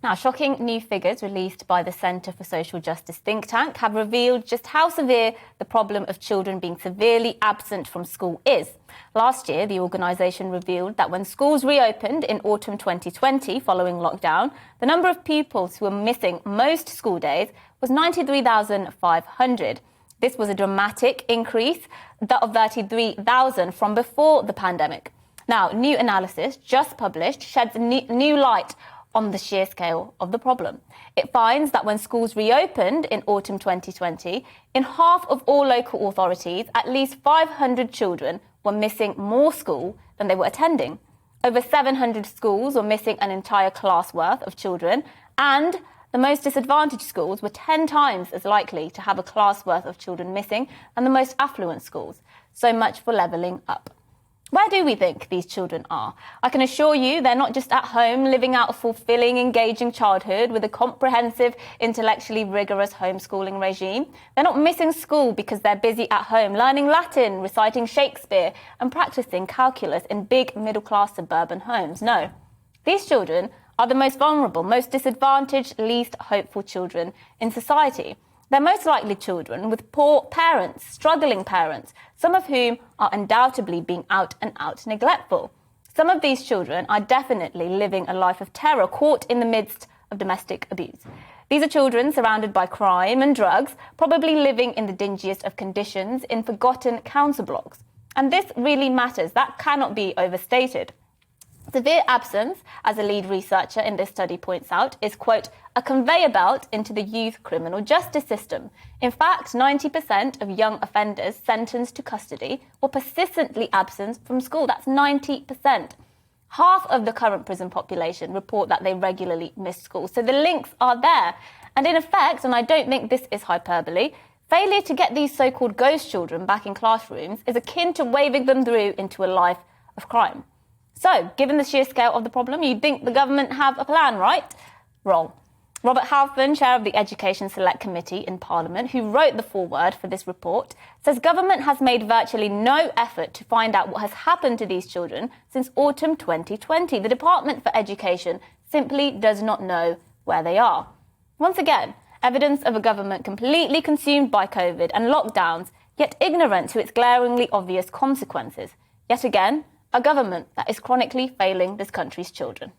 Now, shocking new figures released by the Centre for Social Justice think tank have revealed just how severe the problem of children being severely absent from school is. Last year, the organisation revealed that when schools reopened in autumn 2020 following lockdown, the number of pupils who were missing most school days was 93,500. This was a dramatic increase of 33,000 from before the pandemic. Now, new analysis just published sheds new light on the sheer scale of the problem. It finds that when schools reopened in autumn 2020, in half of all local authorities, at least 500 children were missing more school than they were attending. Over 700 schools were missing an entire class worth of children, and the most disadvantaged schools were 10 times as likely to have a class worth of children missing than the most affluent schools. So much for levelling up. Where do we think these children are? I can assure you they're not just at home living out a fulfilling, engaging childhood with a comprehensive, intellectually rigorous homeschooling regime. They're not missing school because they're busy at home learning Latin, reciting Shakespeare and practicing calculus in big middle-class suburban homes. No, these children are the most vulnerable, most disadvantaged, least hopeful children in society. They're most likely children with poor parents, struggling parents, some of whom are undoubtedly being out and out neglectful. Some of these children are definitely living a life of terror, caught in the midst of domestic abuse. These are children surrounded by crime and drugs, probably living in the dingiest of conditions in forgotten council blocks. And this really matters. That cannot be overstated. Severe absence, as a lead researcher in this study points out, is, quote, a conveyor belt into the youth criminal justice system. In fact, 90% of young offenders sentenced to custody were persistently absent from school. That's 90%. Half of the current prison population report that they regularly miss school. So the links are there. And in effect, and I don't think this is hyperbole, failure to get these so-called ghost children back in classrooms is akin to waving them through into a life of crime. So, given the sheer scale of the problem, you'd think the government have a plan, right? Wrong. Robert Halfon, chair of the Education Select Committee in Parliament, who wrote the foreword for this report, says government has made virtually no effort to find out what has happened to these children since autumn 2020. The Department for Education simply does not know where they are. Once again, evidence of a government completely consumed by COVID and lockdowns, yet ignorant to its glaringly obvious consequences. Yet again, a government that is chronically failing this country's children.